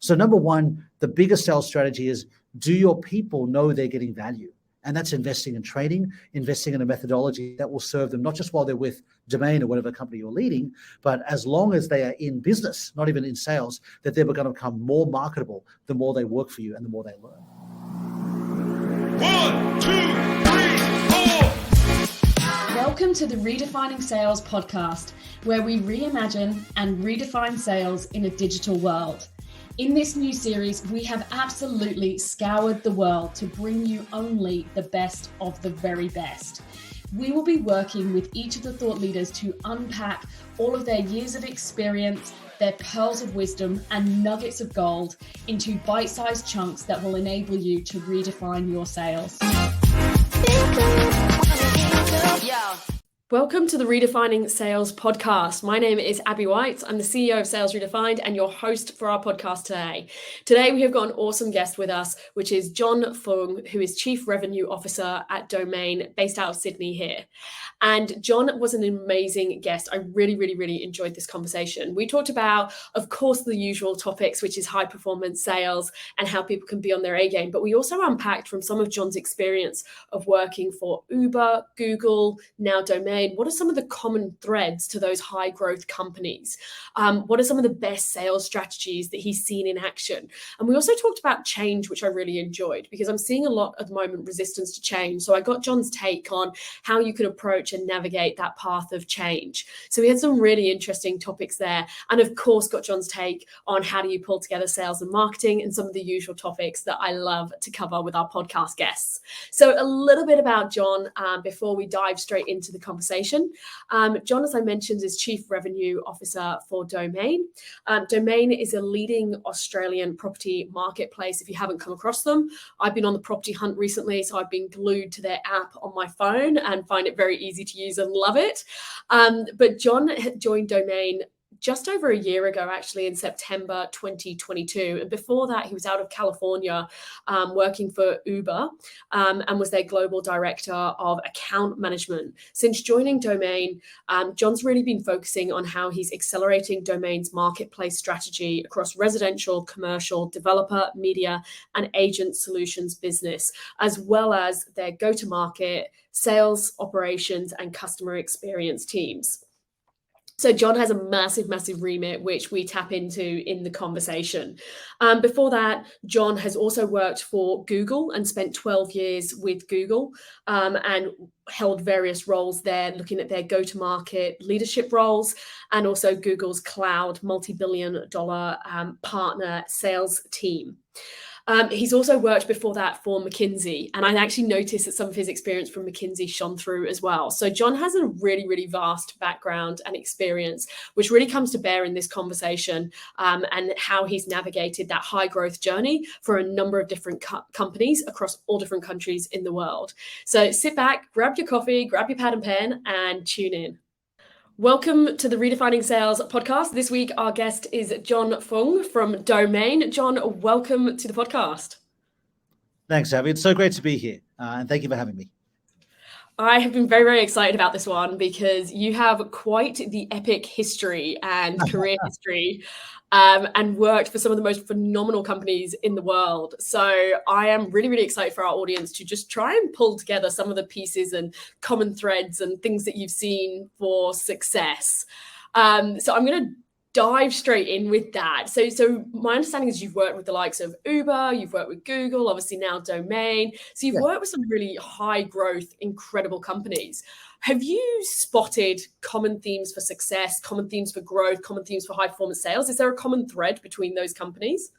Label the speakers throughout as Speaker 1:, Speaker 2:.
Speaker 1: So number one, the biggest sales strategy is, do your people know they're getting value? And that's investing in training, investing in a methodology that will serve them, not just while they're with Domain or whatever company you're leading, but as long as they are in business, not even in sales, that they're going to become more marketable the more they work for you and the more they learn.
Speaker 2: 1, 2, 3, 4.
Speaker 3: Welcome to the Redefining Sales podcast, where we reimagine and redefine sales in a digital world. In this new series, we have absolutely scoured the world to bring you only the best of the very best. We will be working with each of the thought leaders to unpack all of their years of experience, their pearls of wisdom and nuggets of gold into bite-sized chunks that will enable you to redefine your sales. Welcome to the Redefining Sales podcast. My name is Abby White. I'm the CEO of Sales Redefined and your host for our podcast today. Today, we have got an awesome guest with us, which is John Foong, who is Chief Revenue Officer at Domain, based out of Sydney here. And John was an amazing guest. I really enjoyed this conversation. We talked about, of course, the usual topics, which is high performance sales and how people can be on their A game. But we also unpacked from some of John's experience of working for Uber, Google, now Domain. What are some of the common threads to those high growth companies? What are some of the best sales strategies that he's seen in action? And we also talked about change, which I really enjoyed, because I'm seeing a lot at the moment resistance to change. So I got John's take on how you can approach and navigate that path of change. So we had some really interesting topics there. And of course, got John's take on how do you pull together sales and marketing and some of the usual topics that I love to cover with our podcast guests. So a little bit about John before we dive straight into the conversation. John, as I mentioned, is Chief Revenue Officer for Domain. Domain is a leading Australian property marketplace. If you haven't come across them, I've been on the property hunt recently, so I've been glued to their app on my phone and find it very easy to use and love it. But John joined Domain just over a year ago, actually, in September 2022. And before that, he was out of California working for Uber and was their global director of account management. Since joining Domain, John's really been focusing on how he's accelerating Domain's marketplace strategy across residential, commercial, developer, media, and agent solutions business, as well as their go-to-market, sales, operations, and customer experience teams. So John has a massive remit, which we tap into in the conversation. Before that, John has also worked for Google and spent 12 years with Google and held various roles there, looking at their go-to-market leadership roles and also Google's cloud multi-billion-dollar partner sales team. He's also worked before that for McKinsey, and I actually noticed that some of his experience from McKinsey shone through as well. So John has a really vast background and experience, which really comes to bear in this conversation and how he's navigated that high growth journey for a number of different companies across all different countries in the world. So sit back, grab your coffee, grab your pad and pen, and tune in. Welcome to the Redefining Sales podcast. This week, our guest is John Foong from Domain. John, welcome to the podcast.
Speaker 1: Thanks, Abby. It's so great to be here. And thank you for having me.
Speaker 3: I have been very excited about this one because you have quite the epic history and career history and worked for some of the most phenomenal companies in the world. So I am really excited for our audience to just try and pull together some of the pieces and common threads and things that you've seen for success. So I'm going to dive straight in with that. So my understanding is you've worked with the likes of Uber, you've worked with Google, obviously now Domain. So you've worked with some really high growth, incredible companies. Have you spotted common themes for success, common themes for growth, common themes for high performance sales? Is there a common thread between those companies?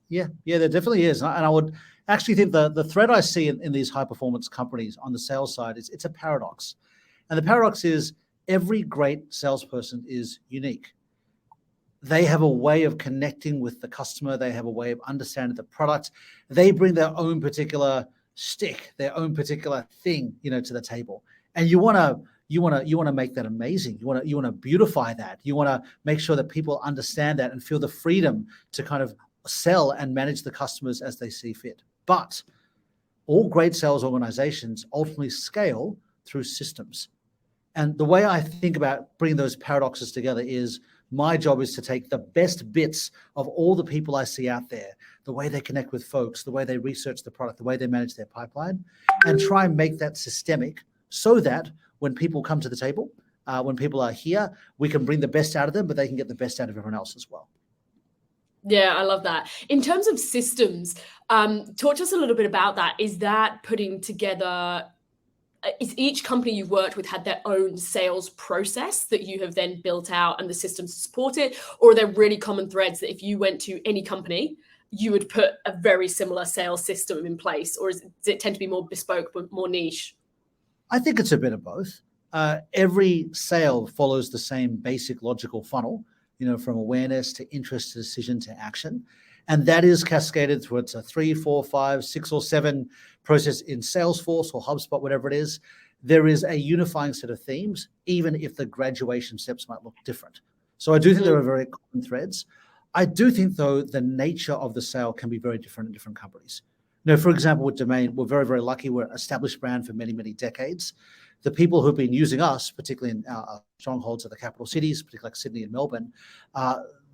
Speaker 1: Yeah, there definitely is. And I would actually think the thread I see in these high performance companies on the sales side is it's a paradox. And the paradox is every great salesperson is unique. They have a way of connecting with the customer. They have a way of understanding the product. They bring their own particular stick, their own particular thing, to the table. And you want to make that amazing. You want to beautify that. You want to make sure that people understand that and feel the freedom to kind of sell and manage the customers as they see fit. But all great sales organizations ultimately scale through systems. And the way I think about bringing those paradoxes together is My job is to take the best bits of all the people I see out there, the way they connect with folks, the way they research the product, the way they manage their pipeline, and try and make that systemic so that when people come to the table, when people are here, we can bring the best out of them, but they can get the best out of everyone else as well.
Speaker 3: Yeah, I love that. In terms of systems, talk to us a little bit about that. Is that putting together, is each company you've worked with had their own sales process that you have then built out and the systems to support it? Or are there really common threads that if you went to any company, you would put a very similar sales system in place? Or does it tend to be more bespoke, but more niche?
Speaker 1: I think it's a bit of both. Every sale follows the same basic logical funnel, from awareness to interest to decision to action. And that is cascaded through a 3, 4, 5, 6, or 7 process in Salesforce or HubSpot, whatever it is. There is a unifying set of themes, even if the graduation steps might look different. So I do think there are very common threads. I do think, though, the nature of the sale can be very different in different companies. For example, with Domain, we're very, very lucky. We're an established brand for many, many decades. The people who've been using us, particularly in our strongholds of the capital cities, particularly like Sydney and Melbourne,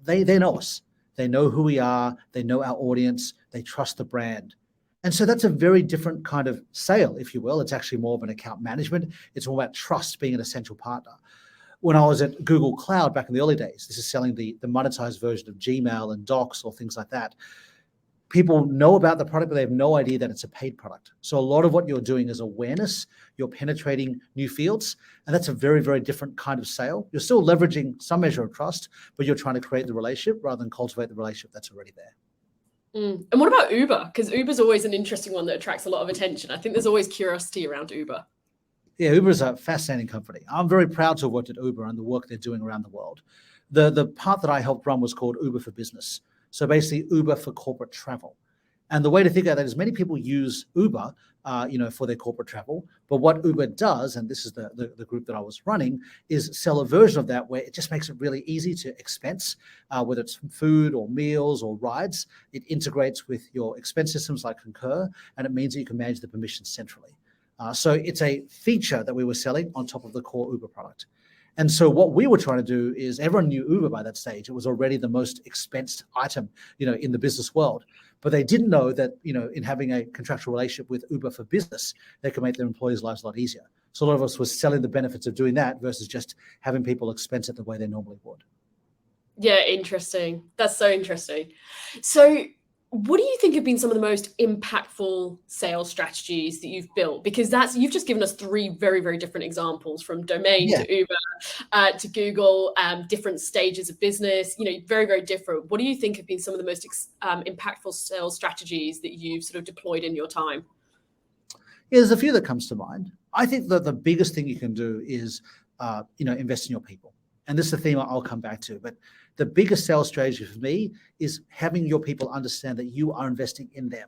Speaker 1: they know us. They know who we are. They know our audience. They trust the brand. And so that's a very different kind of sale, if you will. It's actually more of an account management. It's all about trust, being an essential partner. When I was at Google Cloud back in the early days, this is selling the monetized version of Gmail and Docs or things like that. People know about the product, but they have no idea that it's a paid product. So a lot of what you're doing is awareness. You're penetrating new fields, and that's a very, very different kind of sale. You're still leveraging some measure of trust, but you're trying to create the relationship rather than cultivate the relationship that's already there.
Speaker 3: And what about Uber? Because Uber's always an interesting one that attracts a lot of attention. I think there's always curiosity around Uber.
Speaker 1: Yeah, Uber is a fascinating company. I'm very proud to have worked at Uber and the work they're doing around the world. The part that I helped run was called Uber for Business. So basically Uber for corporate travel. And the way to think of that is many people use Uber, for their corporate travel. But what Uber does, and this is the group that I was running, is sell a version of that where it just makes it really easy to expense, whether it's food or meals or rides. It integrates with your expense systems like Concur, and it means that you can manage the permissions centrally. So it's a feature that we were selling on top of the core Uber product. And so what we were trying to do is, everyone knew Uber by that stage. It was already the most expensed item, in the business world. But they didn't know that, in having a contractual relationship with Uber for Business, they could make their employees' lives a lot easier. So a lot of us were selling the benefits of doing that versus just having people expense it the way they normally would.
Speaker 3: Yeah, interesting. That's so interesting. So what do you think have been some of the most impactful sales strategies that you've built? Because you've just given us 3 very, very different examples, from Domain to Uber to Google, different stages of business, very, very different. What do you think have been some of the most impactful sales strategies that you've sort of deployed in your time?
Speaker 1: Yeah, there's a few that comes to mind. I think that the biggest thing you can do is, invest in your people. And this is a theme I'll come back to. But the biggest sales strategy for me is having your people understand that you are investing in them.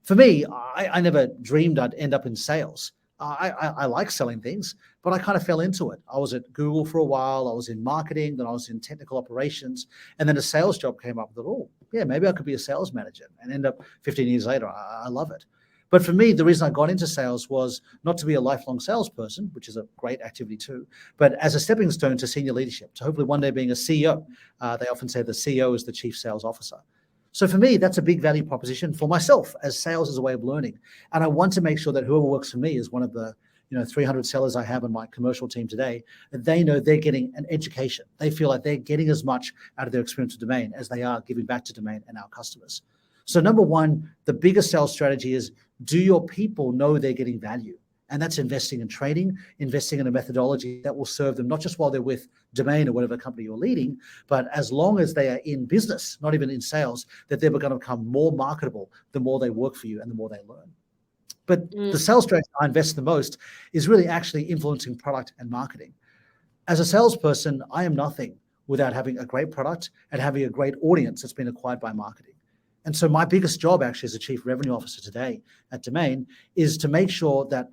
Speaker 1: For me, I never dreamed I'd end up in sales. I like selling things, but I kind of fell into it. I was at Google for a while. I was in marketing, then I was in technical operations, and then a sales job came up. I thought, maybe I could be a sales manager, and end up 15 years later. I love it. But for me, the reason I got into sales was not to be a lifelong salesperson, which is a great activity too, but as a stepping stone to senior leadership, to hopefully one day being a CEO. They often say the CEO is the chief sales officer. So for me, that's a big value proposition for myself, as sales is a way of learning. And I want to make sure that whoever works for me is one of the 300 sellers I have on my commercial team today, that they know they're getting an education. They feel like they're getting as much out of their experience with Domain as they are giving back to Domain and our customers. So number one, the biggest sales strategy is, do your people know they're getting value? And that's investing in training, investing in a methodology that will serve them, not just while they're with Domain or whatever company you're leading, but as long as they are in business, not even in sales, that they're going to become more marketable the more they work for you and the more they learn. But the sales strategy I invest the most is really actually influencing product and marketing. As a salesperson, I am nothing without having a great product and having a great audience that's been acquired by marketing. And so my biggest job actually as a chief revenue officer today at Domain is to make sure that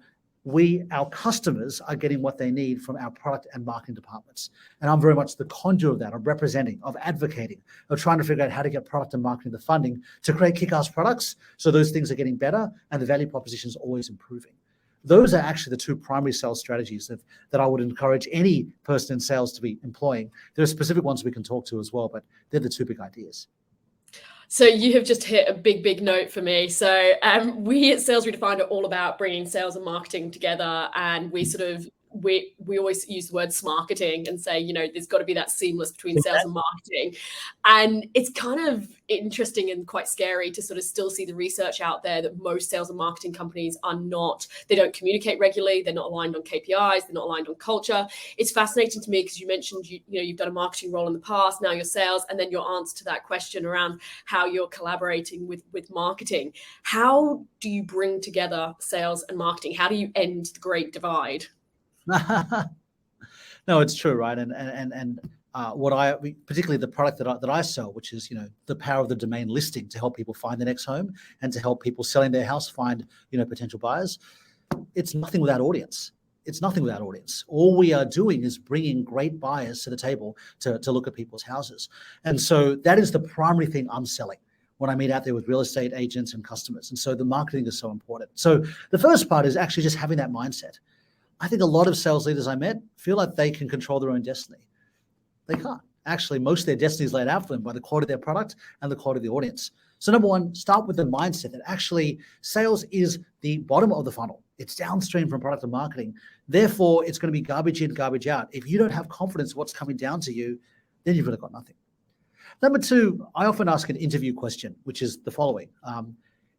Speaker 1: our customers are getting what they need from our product and marketing departments. And I'm very much the conduit of that, of representing, of advocating, of trying to figure out how to get product and marketing the funding to create kick-ass products. So those things are getting better and the value proposition is always improving. Those are actually the two primary sales strategies that I would encourage any person in sales to be employing. There are specific ones we can talk to as well, but they're the two big ideas.
Speaker 3: So you have just hit a big note for me. So we at Sales Redefined are all about bringing sales and marketing together, and we always use the word smarketing and say, there's got to be that seamless between sales and marketing. And it's kind of interesting and quite scary to sort of still see the research out there that most sales and marketing companies they don't communicate regularly. They're not aligned on KPIs. They're not aligned on culture. It's fascinating to me because you mentioned, you've done a marketing role in the past, now you're sales, and then your answer to that question around how you're collaborating with marketing. How do you bring together sales and marketing? How do you end the great divide?
Speaker 1: No, it's true, right? And particularly the product that I sell, which is the power of the domain listing to help people find the next home and to help people selling their house find potential buyers. It's nothing without audience. It's nothing without audience. All we are doing is bringing great buyers to the table to look at people's houses, and so that is the primary thing I'm selling when I meet out there with real estate agents and customers. And so the marketing is so important. So the first part is actually just having that mindset. I think a lot of sales leaders I met feel like they can control their own destiny. They can't. Actually, most of their destiny is laid out for them by the quality of their product and the quality of the audience. So number one, start with the mindset that actually sales is the bottom of the funnel. It's downstream from product and marketing. Therefore, it's going to be garbage in, garbage out. If you don't have confidence in what's coming down to you, then you've really got nothing. Number two, I often ask an interview question, which is the following.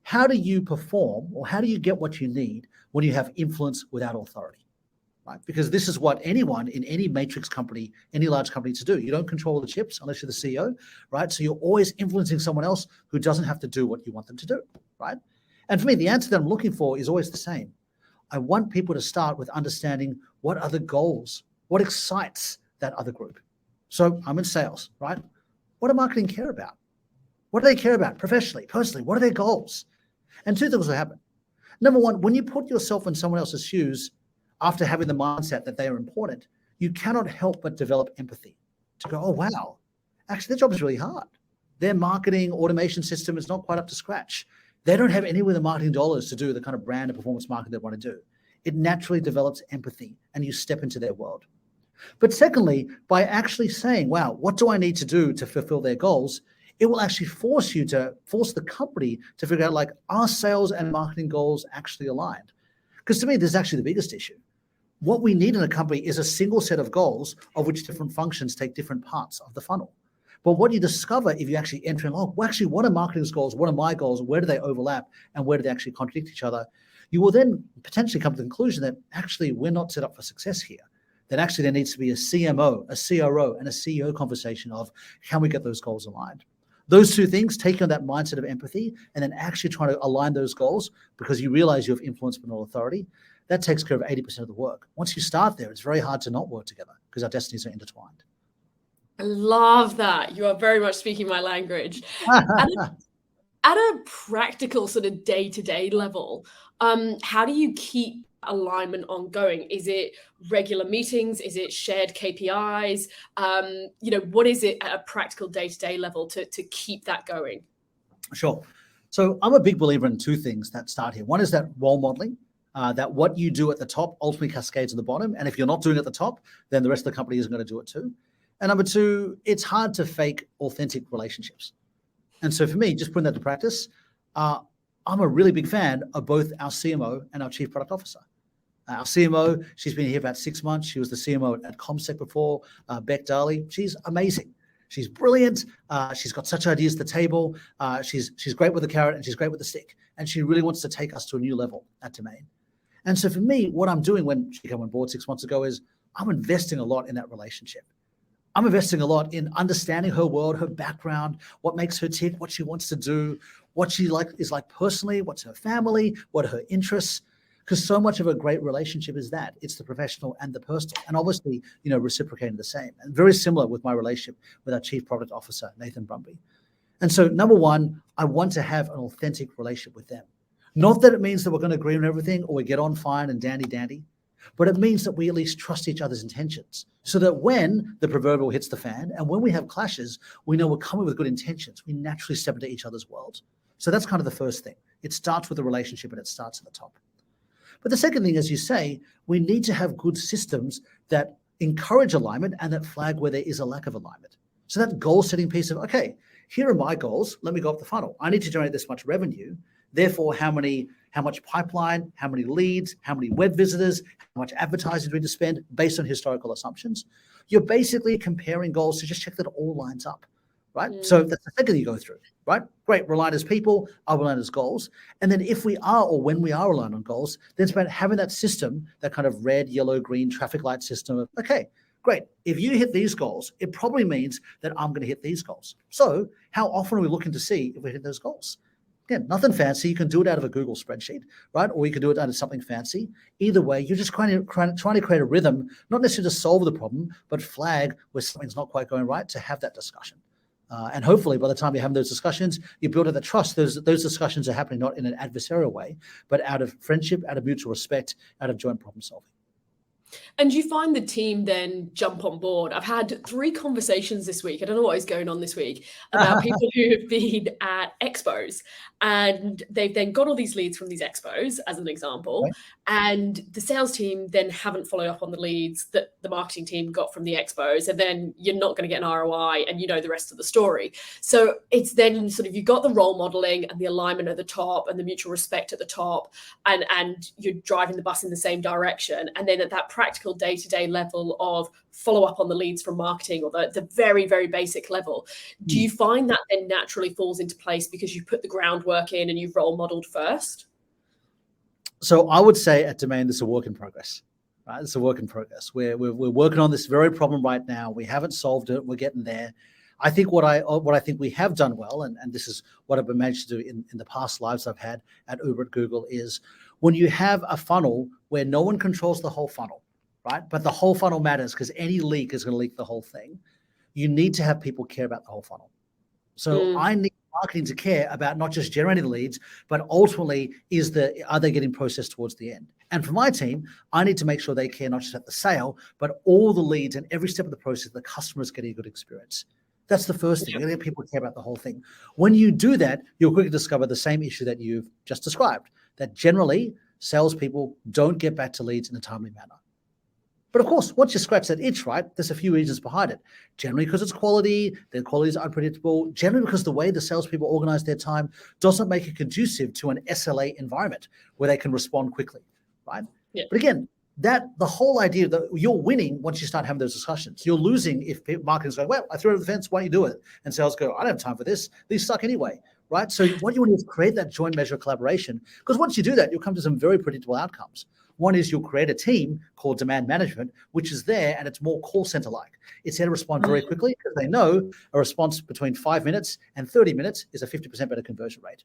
Speaker 1: How do you perform, or how do you get what you need when you have influence without authority? Right? Because this is what anyone in any matrix company, any large company to do. You don't control the chips unless you're the CEO, right? So you're always influencing someone else who doesn't have to do what you want them to do, right? And for me, the answer that I'm looking for is always the same. I want people to start with understanding what are the goals, what excites that other group. So I'm in sales, right? What do marketing care about? What do they care about professionally, personally? What are their goals? And two things will happen. Number one, when you put yourself in someone else's shoes, after having the mindset that they are important, you cannot help but develop empathy to go, oh, wow, actually, their job is really hard. Their marketing automation system is not quite up to scratch. They don't have anywhere the marketing dollars to do the kind of brand and performance marketing they want to do. It naturally develops empathy and you step into their world. But secondly, by actually saying, wow, what do I need to do to fulfill their goals? It will actually force the company to figure out, are sales and marketing goals actually aligned? Because to me, this is actually the biggest issue. What we need in a company is a single set of goals of which different functions take different parts of the funnel. But what you discover if you actually enter in, what are marketing's goals? What are my goals? Where do they overlap? And where do they actually contradict each other? You will then potentially come to the conclusion that actually we're not set up for success here. That actually there needs to be a CMO, a CRO, and a CEO conversation of can we get those goals aligned? Those two things, taking on that mindset of empathy and then actually trying to align those goals because you realize you have influence but not authority, that takes care of 80% of the work. Once you start there, it's very hard to not work together because our destinies are intertwined.
Speaker 3: I love that. You are very much speaking my language. At a practical sort of day-to-day level, how do you keep alignment ongoing? Is it regular meetings? Is it shared KPIs? What is it at a practical day-to-day level to keep that going?
Speaker 1: Sure. So I'm a big believer in two things that start here. One is that role modeling, that what you do at the top ultimately cascades at the bottom. And if you're not doing it at the top, then the rest of the company isn't going to do it too. And number two, it's hard to fake authentic relationships. And so for me, just putting that to practice, I'm a really big fan of both our CMO and our Chief Product Officer. Our CMO, she's been here about 6 months. She was the CMO at ComSec before, Beck Darley. She's amazing. She's brilliant. She's got such ideas at the table. She's great with the carrot and she's great with the stick. And she really wants to take us to a new level at Domain. And so for me, what I'm doing when she came on board 6 months ago is I'm investing a lot in that relationship. I'm investing a lot in understanding her world, her background, what makes her tick, what she wants to do, what she is like personally, what's her family, what are her interests. Because so much of a great relationship is that. It's the professional and the personal. And obviously, reciprocating the same. And very similar with my relationship with our Chief Product Officer, Nathan Brumby. And so number one, I want to have an authentic relationship with them. Not that it means that we're going to agree on everything or we get on fine and dandy, but it means that we at least trust each other's intentions so that when the proverbial hits the fan and when we have clashes, we know we're coming with good intentions. We naturally step into each other's worlds. So that's kind of the first thing. It starts with a relationship and it starts at the top. But the second thing, as you say, we need to have good systems that encourage alignment and that flag where there is a lack of alignment. So that goal setting piece of, okay, here are my goals. Let me go up the funnel. I need to generate this much revenue. Therefore, how much pipeline, how many leads, how many web visitors, how much advertising do we need to spend based on historical assumptions? You're basically comparing goals to just check that it all lines up, right? So that's the second you go through, right? Great, we're aligned as people, are we aligned as goals? And then if we are, or when we are aligned on goals, then it's about having that system, that kind of red, yellow, green traffic light system of, okay, great, if you hit these goals, it probably means that I'm going to hit these goals. So how often are we looking to see if we hit those goals? Again, nothing fancy. You can do it out of a Google spreadsheet, right? Or you can do it out of something fancy. Either way, you're just trying to create a rhythm, not necessarily to solve the problem, but flag where something's not quite going right to have that discussion. And hopefully by the time you have those discussions, you build up the trust. Those discussions are happening not in an adversarial way, but out of friendship, out of mutual respect, out of joint problem solving.
Speaker 3: And you find the team then jump on board? I've had 3 conversations this week. I don't know what is going on this week about people who have been at expos, and they've then got all these leads from these expos, as an example,
Speaker 1: Right.
Speaker 3: and the sales team then haven't followed up on the leads that the marketing team got from the expos, and then you're not going to get an ROI, and you know the rest of the story. So it's then sort of, you've got the role modeling and the alignment at the top and the mutual respect at the top, and you're driving the bus in the same direction. And then at that practical day-to-day level of follow up on the leads from marketing, or the very, very basic level, do you find that then naturally falls into place because you put the groundwork in and you've role modeled first?
Speaker 1: So I would say at Domain, this is a work in progress, right? It's a work in progress. We're working on this very problem right now. We haven't solved it. We're getting there. I think what I think we have done well, and this is what I've managed to do in the past lives I've had at Uber, at Google, is when you have a funnel where no one controls the whole funnel, right? But the whole funnel matters because any leak is going to leak the whole thing. You need to have people care about the whole funnel. So I need marketing to care about not just generating leads, but ultimately are they getting processed towards the end? And for my team, I need to make sure they care not just at the sale, but all the leads and every step of the process, the customer is getting a good experience. That's the first thing. You're going to get people to care about the whole thing. When you do that, you'll quickly discover the same issue that you've just described, that generally salespeople don't get back to leads in a timely manner. But of course, once you scratch that itch, right, there's a few reasons behind it. Generally because it's quality, their quality is unpredictable. Generally because the way the salespeople organize their time doesn't make it conducive to an SLA environment where they can respond quickly, right?
Speaker 3: Yeah.
Speaker 1: But again, the whole idea that you're winning once you start having those discussions. You're losing if marketing's going, well, I threw it over the fence, why don't you do it? And sales go, I don't have time for this. These suck anyway, right? So what you want to do is create that joint measure of collaboration, because once you do that, you'll come to some very predictable outcomes. One is you'll create a team called demand management, which is there and it's more call center like. It's there to respond very quickly because they know a response between 5 minutes and 30 minutes is a 50% better conversion rate.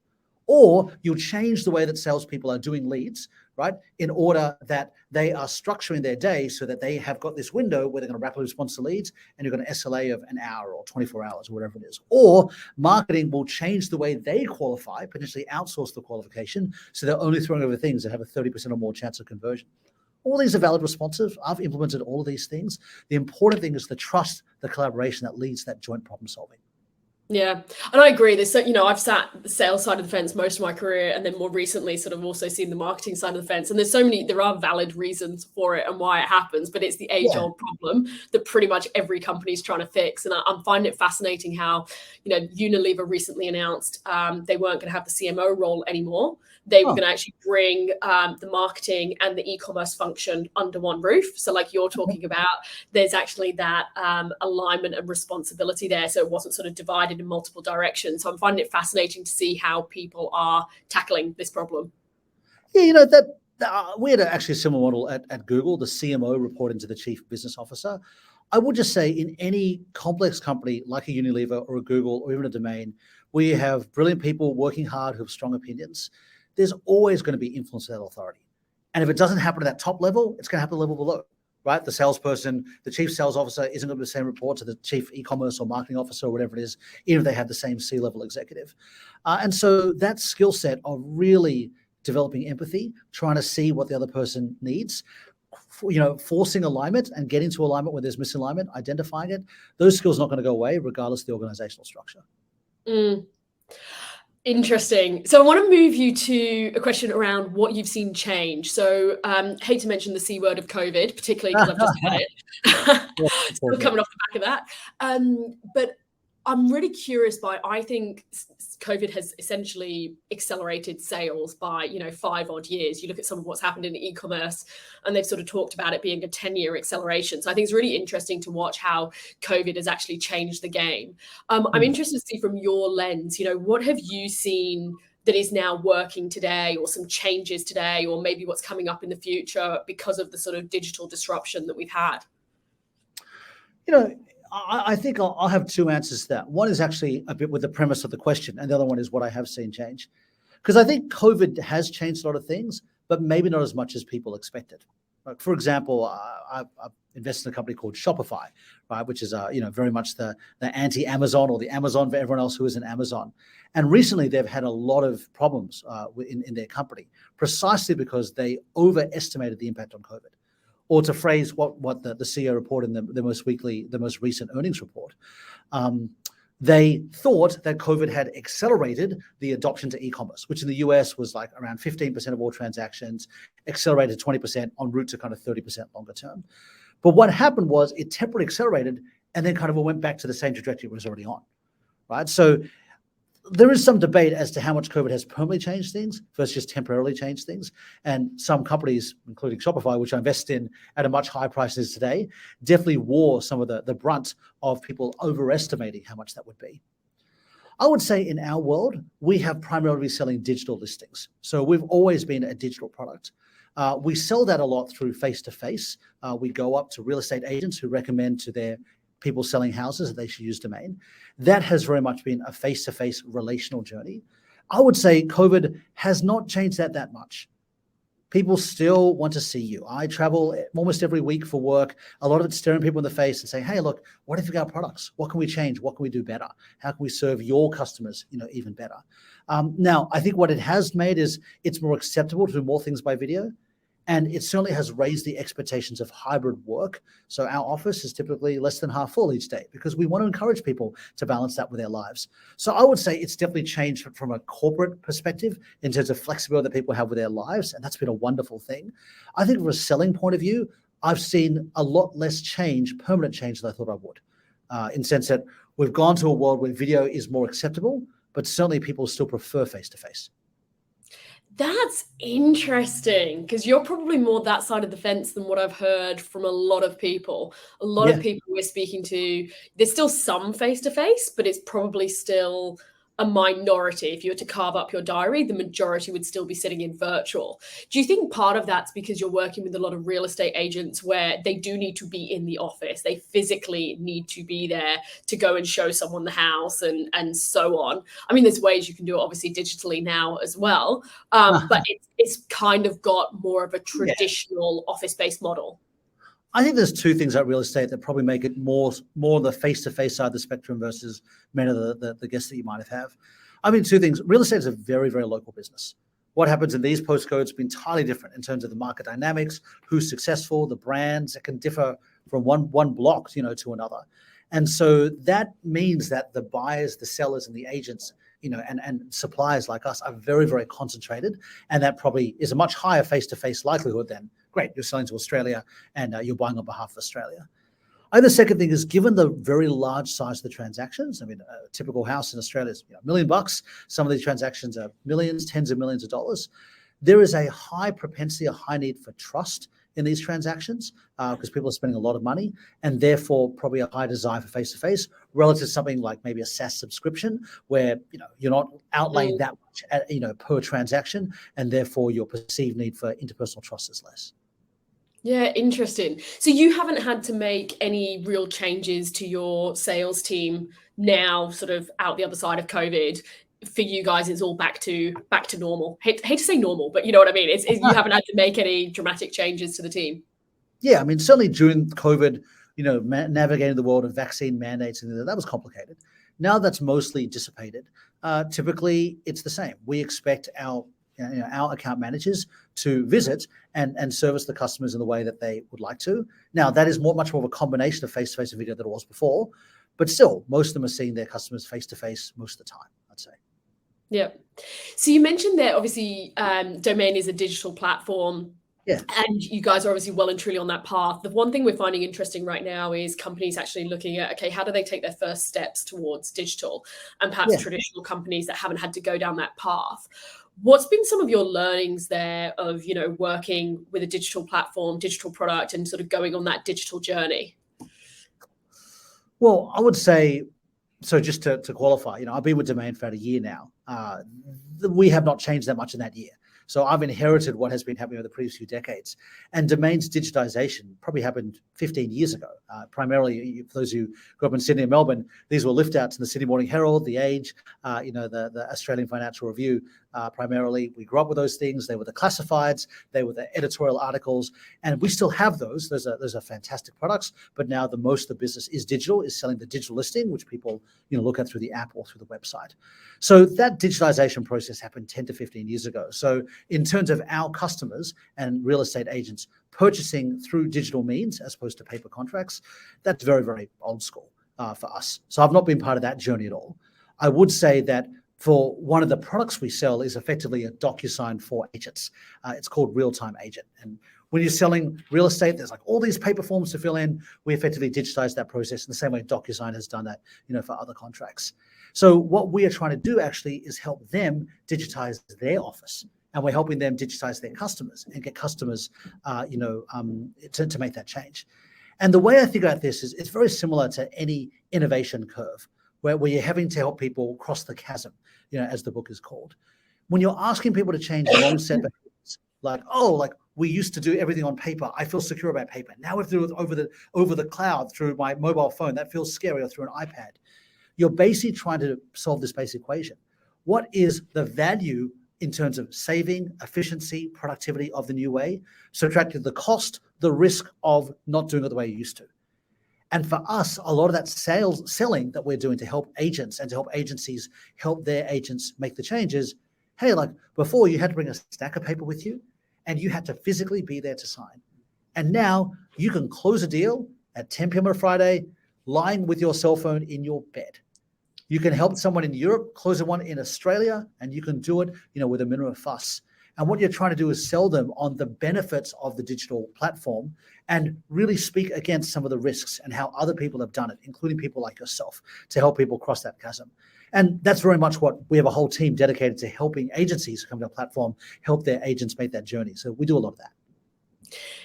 Speaker 1: Or you'll change the way that salespeople are doing leads, right, in order that they are structuring their day so that they have got this window where they're going to rapidly respond to leads, and you're going to SLA of an hour or 24 hours or whatever it is. Or marketing will change the way they qualify, potentially outsource the qualification, so they're only throwing over things that have a 30% or more chance of conversion. All these are valid responses. I've implemented all of these things. The important thing is the trust, the collaboration that leads that joint problem solving.
Speaker 3: Yeah, and I agree. There's, I've sat the sales side of the fence most of my career, and then more recently sort of also seen the marketing side of the fence. And there are valid reasons for it and why it happens, but it's the age-old problem that pretty much every company is trying to fix. And I'm finding it fascinating how, Unilever recently announced they weren't going to have the CMO role anymore. They were going to actually bring the marketing and the e-commerce function under one roof. So like you're talking about, there's actually that alignment and responsibility there. So it wasn't sort of divided in multiple directions. So I'm finding it fascinating to see how people are tackling this problem.
Speaker 1: Yeah, we had actually a similar model at Google, the CMO reporting to the chief business officer. I would just say in any complex company like a Unilever or a Google or even a Domain, where you have brilliant people working hard who have strong opinions, there's always going to be influence of that authority. And if it doesn't happen at that top level, it's going to happen at the level below, right? The salesperson, the chief sales officer isn't going to be the same report to the chief e-commerce or marketing officer or whatever it is, even if they have the same C-level executive. And so that skill set of really developing empathy, trying to see what the other person needs, forcing alignment and getting to alignment where there's misalignment, identifying it, those skills are not going to go away regardless of the organizational structure.
Speaker 3: Interesting. So I want to move you to a question around what you've seen change. So hate to mention the C word of COVID, particularly because I've just had it.
Speaker 1: Yeah,
Speaker 3: Still coming off the back of that. But I'm really curious I think COVID has essentially accelerated sales by, 5 odd years. You look at some of what's happened in e-commerce and they've sort of talked about it being a 10-year acceleration. So I think it's really interesting to watch how COVID has actually changed the game. I'm interested to see from your lens, what have you seen that is now working today, or some changes today, or maybe what's coming up in the future because of the sort of digital disruption that we've had?
Speaker 1: I think I'll have two answers to that. One is actually a bit with the premise of the question, and the other one is what I have seen change. Because I think COVID has changed a lot of things, but maybe not as much as people expected. Like, for example, I've invested in a company called Shopify, right, which is very much the anti-Amazon, or the Amazon for everyone else who isn't Amazon. And recently, they've had a lot of problems in their company, precisely because they overestimated the impact on COVID. Or to phrase what the CEO reported in the most recent earnings report, they thought that COVID had accelerated the adoption to e-commerce, which in the US was like around 15% of all transactions, accelerated 20%, en route to kind of 30% longer term. But what happened was it temporarily accelerated and then kind of went back to the same trajectory it was already on, right? So there is some debate as to how much COVID has permanently changed things versus just temporarily changed things. And some companies, including Shopify, which I invest in at a much higher price as today, definitely wore some of the brunt of people overestimating how much that would be. I would say in our world, we have primarily been selling digital listings. So we've always been a digital product. We sell that a lot through face-to-face. We go up to real estate agents who recommend to their people selling houses that they should use domain. That has very much been a face-to-face relational journey. I would say COVID has not changed that much. People still want to see you. I travel almost every week for work. A lot of it's staring people in the face and saying, hey, look, what if you got products? What can we change? What can we do better? How can we serve your customers, even better? Now, I think what it has made is it's more acceptable to do more things by video. And it certainly has raised the expectations of hybrid work. So our office is typically less than half full each day because we want to encourage people to balance that with their lives. So I would say it's definitely changed from a corporate perspective in terms of flexibility that people have with their lives. And that's been a wonderful thing. I think from a selling point of view, I've seen a lot less change, permanent change, than I thought I would. In the sense that we've gone to a world where video is more acceptable, but certainly people still prefer face-to-face.
Speaker 3: That's interesting, because you're probably more that side of the fence than what I've heard from a lot of people. A lot of people we're speaking to, there's still some face-to-face, but it's probably still a minority. If you were to carve up your diary, the majority would still be sitting in virtual. Do you think part of that's because you're working with a lot of real estate agents where they do need to be in the office? They physically need to be there to go and show someone the house and so on. I mean, there's ways you can do it obviously digitally now as well, but it's kind of got more of a traditional office-based model.
Speaker 1: I think there's two things about real estate that probably make it more the face-to-face side of the spectrum versus many of the guests that you might have. I mean, two things. Real estate is a very, very local business. What happens in these postcodes be entirely different in terms of the market dynamics, who's successful, the brands. It can differ from one block, to another. And so that means that the buyers, the sellers, and the agents, and suppliers like us are very, very concentrated. And that probably is a much higher face-to-face likelihood than, great, you're selling to Australia and you're buying on behalf of Australia. And the second thing is, given the very large size of the transactions, I mean, a typical house in Australia is $1 million. Some of these transactions are millions, tens of millions of dollars. There is a high propensity, a high need for trust in these transactions because people are spending a lot of money, and therefore probably a high desire for face-to-face relative to something like maybe a SaaS subscription where you're not outlaying that much per transaction, and therefore your perceived need for interpersonal trust is less.
Speaker 3: Yeah, interesting. So you haven't had to make any real changes to your sales team now, sort of out the other side of COVID. For you guys, it's all back to normal. Hate to say normal, but you know what I mean. You haven't had to make any dramatic changes to the team.
Speaker 1: Yeah, I mean, certainly during COVID, navigating the world of vaccine mandates, and that was complicated. Now that's mostly dissipated. Typically, it's the same. We expect our account managers to visit and service the customers in the way that they would like to. Now, that is much more of a combination of face-to-face and video than it was before, but still, most of them are seeing their customers face-to-face most of the time, I'd say.
Speaker 3: Yeah. So you mentioned that obviously Domain is a digital platform.
Speaker 1: Yeah.
Speaker 3: And you guys are obviously well and truly on that path. The one thing we're finding interesting right now is companies actually looking at, okay, how do they take their first steps towards digital, and perhaps
Speaker 1: Yeah.
Speaker 3: traditional companies that haven't had to go down that path. What's been some of your learnings there of, working with a digital platform, digital product, and sort of going on that digital journey?
Speaker 1: Well, I would say, so just to qualify, I've been with Domain for about a year now. We have not changed that much in that year. So I've inherited what has been happening over the previous few decades. And Domain's digitization probably happened 15 years ago. Primarily, for those who grew up in Sydney and Melbourne, these were lift outs in the Sydney Morning Herald, The Age, the Australian Financial Review. Primarily, we grew up with those things. They were the classifieds, they were the editorial articles, and we still have those. Those are fantastic products. But now the most of the business is digital, is selling the digital listing, which people look at through the app or through the website. So that digitization process happened 10 to 15 years ago. So in terms of our customers and real estate agents purchasing through digital means as opposed to paper contracts, that's very, very old school for us. So I've not been part of that journey at all. I would say that for one of the products we sell is effectively a DocuSign for agents. It's called Real-Time Agent. And when you're selling real estate, there's like all these paper forms to fill in. We effectively digitize that process in the same way DocuSign has done that, for other contracts. So what we are trying to do actually is help them digitize their office. And we're helping them digitize their customers and get customers, to make that change. And the way I think about this is it's very similar to any innovation curve where you're having to help people cross the chasm, as the book is called. When you're asking people to change long set behaviors, like we used to do everything on paper. I feel secure about paper. Now we have to do it over the cloud through my mobile phone. That feels scary, or through an iPad. You're basically trying to solve this basic equation. What is the value in terms of saving, efficiency, productivity of the new way, subtracted the cost, the risk of not doing it the way you used to? And for us, a lot of that selling that we're doing to help agents and to help agencies help their agents make the changes. Hey, like before you had to bring a stack of paper with you and you had to physically be there to sign. And now you can close a deal at 10 p.m. on a Friday, lying with your cell phone in your bed. You can help someone in Europe close one in Australia, and you can do it, with a minimum fuss. And what you're trying to do is sell them on the benefits of the digital platform and really speak against some of the risks and how other people have done it, including people like yourself, to help people cross that chasm. And that's very much what we have a whole team dedicated to helping agencies come to our platform, help their agents make that journey. So we do a lot of that.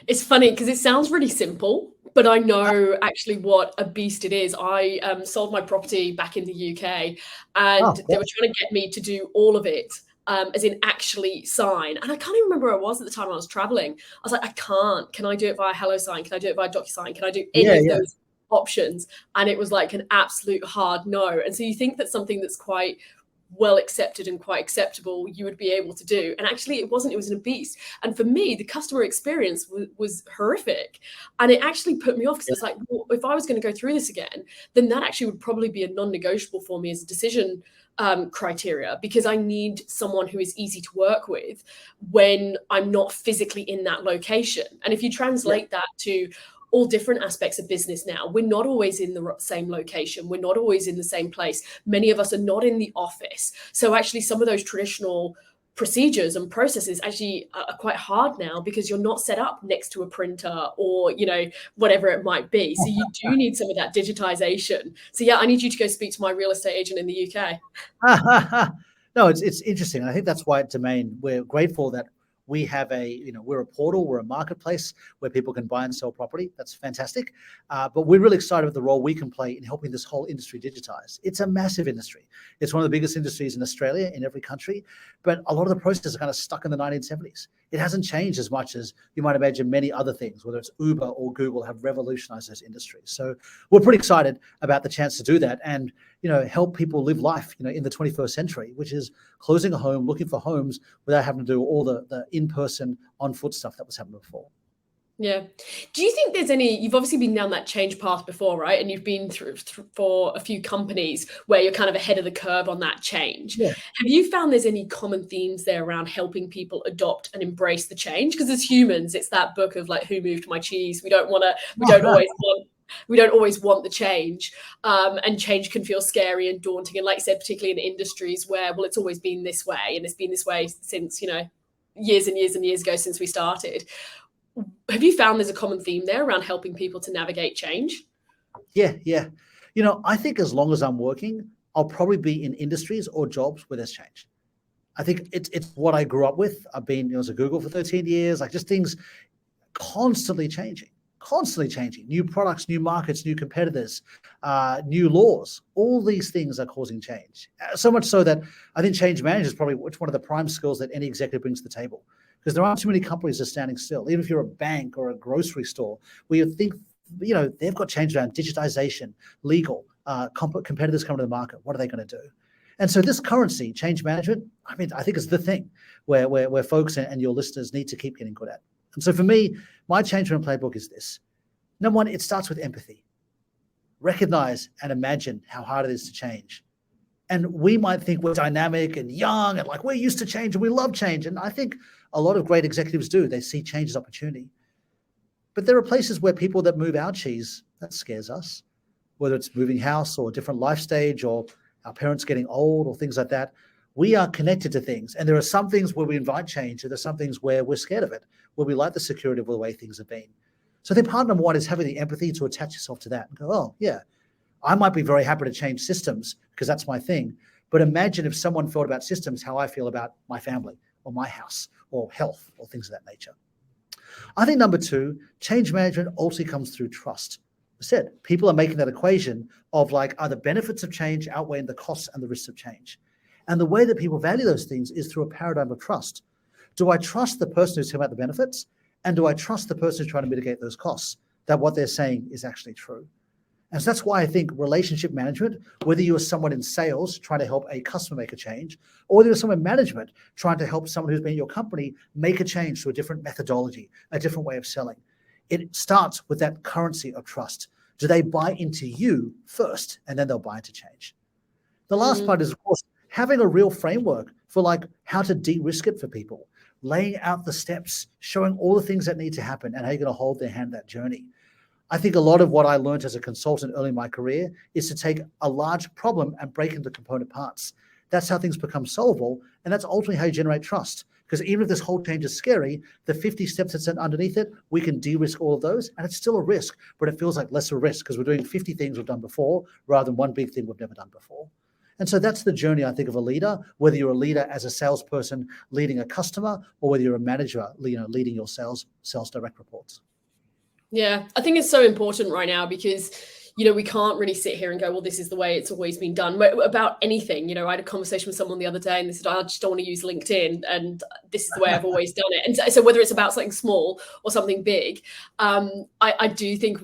Speaker 3: It's funny because it sounds really simple, but I know actually what a beast it is. I sold my property back in the UK, and they were trying to get me to do all of it, as in actually sign. And I can't even remember where I was at the time. I was traveling. I was like, I can't. Can I do it via HelloSign? Can I do it via DocuSign? Can I do any of those options? And it was like an absolute hard no. And so you think that something that's quite well accepted and quite acceptable you would be able to do, and actually it wasn't. It was a beast. And for me, the customer experience was horrific, and it actually put me off because it's like, well, if I was going to go through this again, then that actually would probably be a non-negotiable for me as a decision criteria, because I need someone who is easy to work with when I'm not physically in that location. And if you translate that to all different aspects of business now, we're not always in the same location. We're not always in the same place. Many of us are not in the office. So actually some of those traditional procedures and processes actually are quite hard now because you're not set up next to a printer or, whatever it might be. So you do need some of that digitization. So yeah, I need you to go speak to my real estate agent in the UK.
Speaker 1: No, it's interesting. And I think that's why at Domain, we're grateful that we have we're a portal, we're a marketplace where people can buy and sell property. That's fantastic. But we're really excited with the role we can play in helping this whole industry digitize. It's a massive industry. It's one of the biggest industries in Australia, in every country. But a lot of the processes are kind of stuck in the 1970s. It hasn't changed as much as you might imagine many other things, whether it's Uber or Google, have revolutionized those industries. So we're pretty excited about the chance to do that and, help people live life, in the 21st century, which is closing a home, looking for homes without having to do all the in-person, on-foot stuff that was happening before.
Speaker 3: Yeah. Do you think there's you've obviously been down that change path before, right? And you've been through for a few companies where you're kind of ahead of the curve on that change. Yeah. Have you found there's any common themes there around helping people adopt and embrace the change? Because as humans, it's that book of like, who moved my cheese? We don't always want we don't always want the change, and change can feel scary and daunting. And like you said, particularly in industries where, well, it's always been this way, and it's been this way since, years and years and years ago since we started. Have you found there's a common theme there around helping people to navigate change?
Speaker 1: Yeah. I think as long as I'm working, I'll probably be in industries or jobs where there's change. I think it's what I grew up with. I've been, as a Google for 13 years, like just things constantly changing, new products, new markets, new competitors, new laws. All these things are causing change. So much so that I think change management is probably one of the prime skills that any executive brings to the table, because there aren't too many companies that are standing still. Even if you're a bank or a grocery store, where you think, they've got change around digitization, legal, competitors coming to the market. What are they going to do? And so this currency, change management, I think is the thing where folks and your listeners need to keep getting good at. And so for me, my change management playbook is this. Number one, it starts with empathy. Recognize and imagine how hard it is to change. And we might think we're dynamic and young and like we're used to change and we love change. And I think a lot of great executives do. They see change as opportunity. But there are places where people that move our cheese, that scares us, whether it's moving house or a different life stage or our parents getting old or things like that. We are connected to things. And there are some things where we invite change, and there's some things where we're scared of it, where we like the security of the way things have been. So I think part number one is having the empathy to attach yourself to that and go, oh, yeah, I might be very happy to change systems because that's my thing. But imagine if someone felt about systems how I feel about my family or my house or health or things of that nature. I think number two, change management also comes through trust. I said, people are making that equation of like, are the benefits of change outweighing the costs and the risks of change? And the way that people value those things is through a paradigm of trust. Do I trust the person who's talking about the benefits? And do I trust the person who's trying to mitigate those costs, that what they're saying is actually true? And so that's why I think relationship management, whether you are someone in sales trying to help a customer make a change, or whether you're someone in management trying to help someone who's been in your company make a change to a different methodology, a different way of selling, it starts with that currency of trust. Do they buy into you first, and then they'll buy into change? The last part is, of course, having a real framework for like how to de-risk it for people, laying out the steps, showing all the things that need to happen and how you're going to hold their hand that journey. I think a lot of what I learned as a consultant early in my career is to take a large problem and break into component parts. That's how things become solvable, and that's ultimately how you generate trust. Because even if this whole change is scary, the 50 steps that's underneath it, we can de-risk all of those, and it's still a risk, but it feels like less of a risk because we're doing 50 things we've done before rather than one big thing we've never done before. And so that's the journey, I think, of a leader, whether you're a leader as a salesperson leading a customer or whether you're a manager, leading your sales direct reports.
Speaker 3: Yeah, I think it's so important right now because, we can't really sit here and go, well, this is the way it's always been done about anything. I had a conversation with someone the other day and they said, I just don't want to use LinkedIn and this is the way I've always done it. And so whether it's about something small or something big, I do think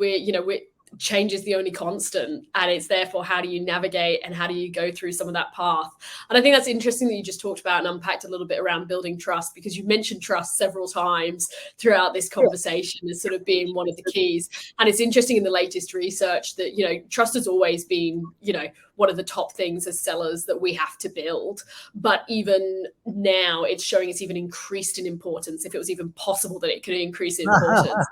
Speaker 3: change is the only constant, and it's therefore how do you navigate and how do you go through some of that path. And I think that's interesting that you just talked about and unpacked a little bit around building trust, because you've mentioned trust several times throughout this conversation as sort of being one of the keys. And it's interesting in the latest research that trust has always been one of the top things as sellers that we have to build, but even now it's showing it's even increased in importance, if it was even possible that it could increase in importance.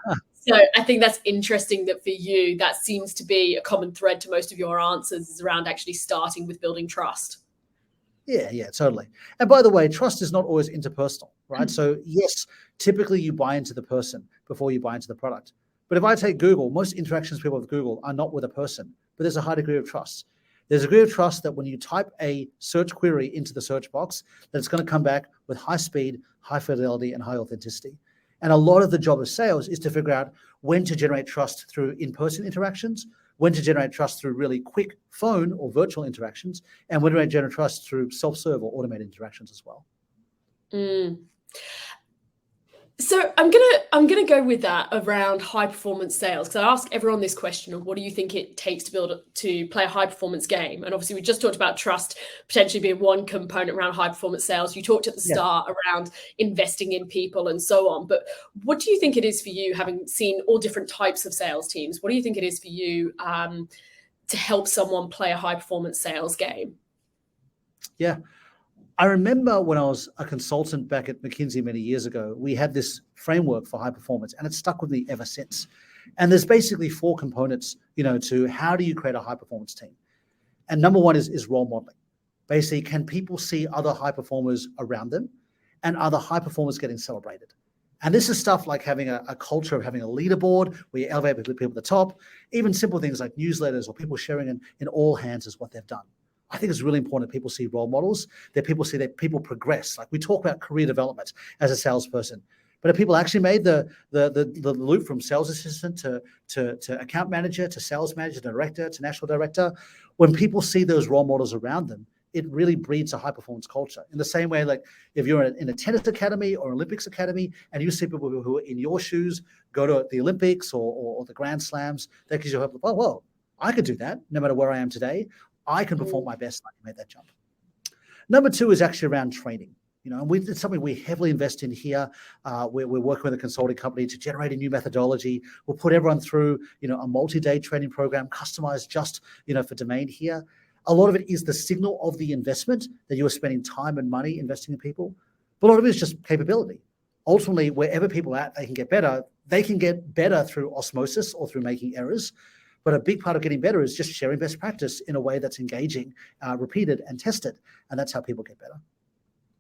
Speaker 3: So I think that's interesting that for you, that seems to be a common thread to most of your answers, is around actually starting with building trust.
Speaker 1: Yeah, totally. And by the way, trust is not always interpersonal, right? So yes, typically you buy into the person before you buy into the product. But if I take Google, most interactions people with Google are not with a person, but there's a high degree of trust. There's a degree of trust that when you type a search query into the search box, that it's going to come back with high speed, high fidelity, and high authenticity. And a lot of the job of sales is to figure out when to generate trust through in-person interactions, when to generate trust through really quick phone or virtual interactions, and when to generate trust through self-serve or automated interactions as well.
Speaker 3: So I'm gonna go with that around high performance sales, because I ask everyone this question of what do you think it takes to play a high performance game? And obviously we just talked about trust potentially being one component around high performance sales. You talked at the start around investing in people and so on. But what do you think it is for you, having seen all different types of sales teams? What do you think it is for you to help someone play a high performance sales game?
Speaker 1: Yeah. I remember when I was a consultant back at McKinsey many years ago, we had this framework for high performance, and it's stuck with me ever since. And there's basically 4 components, to how do you create a high performance team. And number one is role modeling. Basically, can people see other high performers around them, and are the high performers getting celebrated? And this is stuff like having a culture of having a leaderboard where you elevate people at the top, even simple things like newsletters or people sharing in all hands is what they've done. I think it's really important that people see role models, that people see that people progress. Like we talk about career development as a salesperson, but if people actually made the loop from sales assistant to account manager, to sales manager, director, to national director, when people see those role models around them, it really breeds a high performance culture. In the same way, like if you're in a tennis academy or Olympics academy and you see people who are in your shoes go to the Olympics or the Grand Slams, that gives you hope, oh, well, I could do that no matter where I am today. I can perform my best and I can make that jump. Number 2 is actually around training. And it's something we heavily invest in here. We're working with a consulting company to generate a new methodology. We'll put everyone through, a multi-day training program customized just, for domain here. A lot of it is the signal of the investment that you are spending time and money investing in people. But a lot of it is just capability. Ultimately, wherever people are at, they can get better. They can get better through osmosis or through making errors. But a big part of getting better is just sharing best practice in a way that's engaging, repeated and tested. And that's how people get better.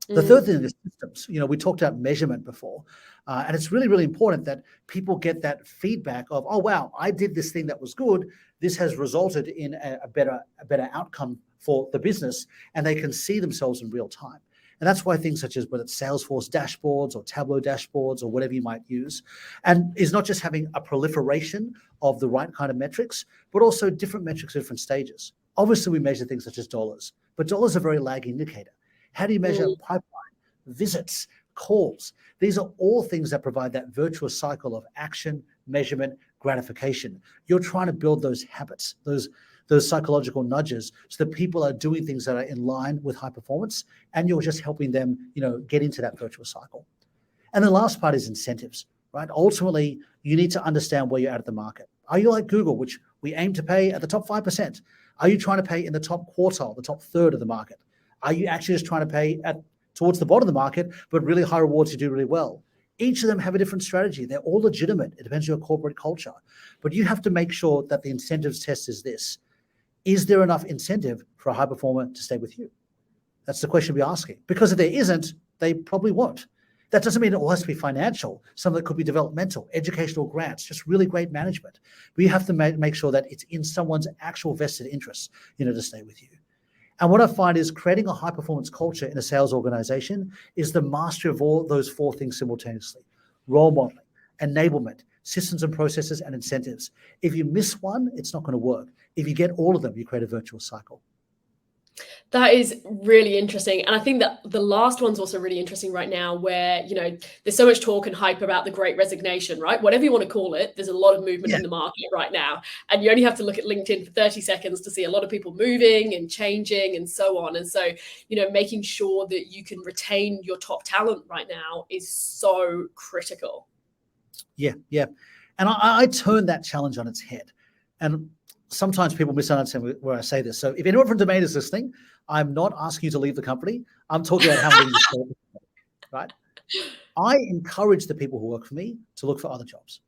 Speaker 1: The third thing is systems. We talked about measurement before, and it's really, really important that people get that feedback of, oh, wow, I did this thing that was good. This has resulted in a better outcome for the business, and they can see themselves in real time. And that's why things such as whether it's Salesforce dashboards or Tableau dashboards or whatever you might use, and is not just having a proliferation of the right kind of metrics, but also different metrics at different stages. Obviously, we measure things such as dollars, but dollars are a very lag indicator. How do you measure pipeline, visits, calls? These are all things that provide that virtuous cycle of action, measurement, gratification. You're trying to build those habits, those psychological nudges, so that people are doing things that are in line with high performance, and you're just helping them, get into that virtuous cycle. And the last part is incentives, right? Ultimately, you need to understand where you're at the market. Are you like Google, which we aim to pay at the top 5%? Are you trying to pay in the top quartile, the top third of the market? Are you actually just trying to pay towards the bottom of the market, but really high rewards, you do really well? Each of them have a different strategy. They're all legitimate. It depends on your corporate culture. But you have to make sure that the incentives test is this. Is there enough incentive for a high performer to stay with you? That's the question we're asking. Because if there isn't, they probably won't. That doesn't mean it all has to be financial. Some of it could be developmental, educational grants, just really great management. But you have to make sure that it's in someone's actual vested interests, to stay with you. And what I find is creating a high-performance culture in a sales organization is the mastery of all those 4 things simultaneously. Role modeling, enablement, systems and processes, and incentives. If you miss one, it's not going to work. If you get all of them, you create a virtuous cycle.
Speaker 3: That is really interesting. And I think that the last one's also really interesting right now where, there's so much talk and hype about the Great Resignation, right? Whatever you want to call it, there's a lot of movement in the market right now. And you only have to look at LinkedIn for 30 seconds to see a lot of people moving and changing and so on. And so, making sure that you can retain your top talent right now is so critical.
Speaker 1: Yeah. And I turn that challenge on its head. And sometimes people misunderstand where I say this. So if anyone from Domain is listening, I'm not asking you to leave the company. I'm talking about how I'm going to stay, right? I encourage the people who work for me to look for other jobs.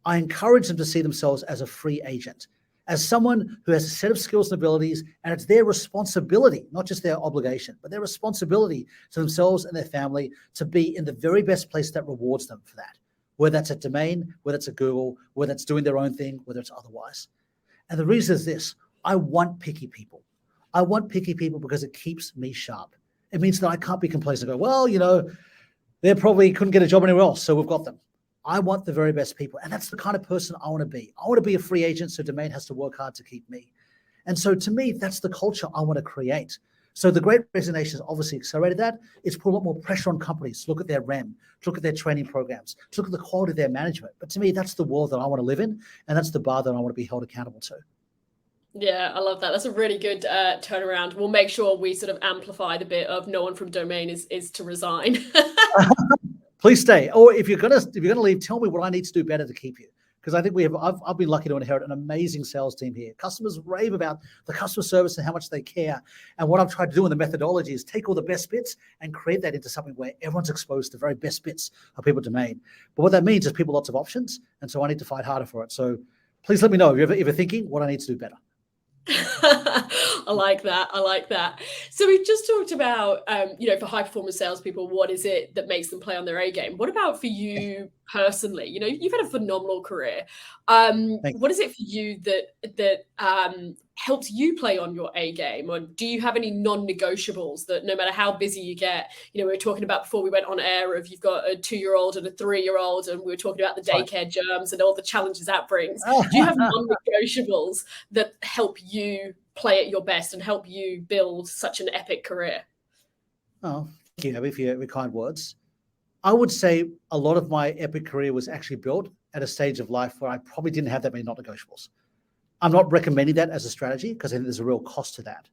Speaker 1: I encourage them to see themselves as a free agent, as someone who has a set of skills and abilities, and it's their responsibility, not just their obligation, but their responsibility to themselves and their family to be in the very best place that rewards them for that, whether that's at Domain, whether it's at Google, whether it's doing their own thing, whether it's otherwise. And the reason is this: I want picky people. I want picky people because it keeps me sharp. It means that I can't be complacent and go, well, they probably couldn't get a job anywhere else, so we've got them. I want the very best people. And that's the kind of person I want to be. I want to be a free agent, so Domain has to work hard to keep me. And so to me, that's the culture I want to create. So the Great Resignation has obviously accelerated that. It's put a lot more pressure on companies to look at their REM, to look at their training programs, to look at the quality of their management. But to me, that's the world that I want to live in, and that's the bar that I want to be held accountable to.
Speaker 3: Yeah, I love that. That's a really good turnaround. We'll make sure we sort of amplify the bit of no one from Domain is to resign.
Speaker 1: Please stay. Or if you're gonna leave, tell me what I need to do better to keep you. because I think I've been lucky to inherit an amazing sales team here. Customers rave about the customer service and how much they care. And what I've tried to do in the methodology is take all the best bits and create that into something where everyone's exposed to the very best bits of people domain. But what that means is people lots of options. And so I need to fight harder for it. So please let me know if you're ever thinking what I need to do better.
Speaker 3: I like that. I like that. So we've just talked about, for high performance salespeople, what is it that makes them play on their A game? What about for you personally? You've had a phenomenal career. What is it for you that helps you play on your A game? Or do you have any non-negotiables that no matter how busy you get, we were talking about before we went on air of you've got a 2-year-old and a 3-year-old, and we were talking about the daycare germs and all the challenges that brings. Do you have non-negotiables that help you play at your best and help you build such an epic career?
Speaker 1: Oh, thank you, Abby, for your kind words. I would say a lot of my epic career was actually built at a stage of life where I probably didn't have that many non-negotiables. I'm not recommending that as a strategy because I think there's a real cost to that.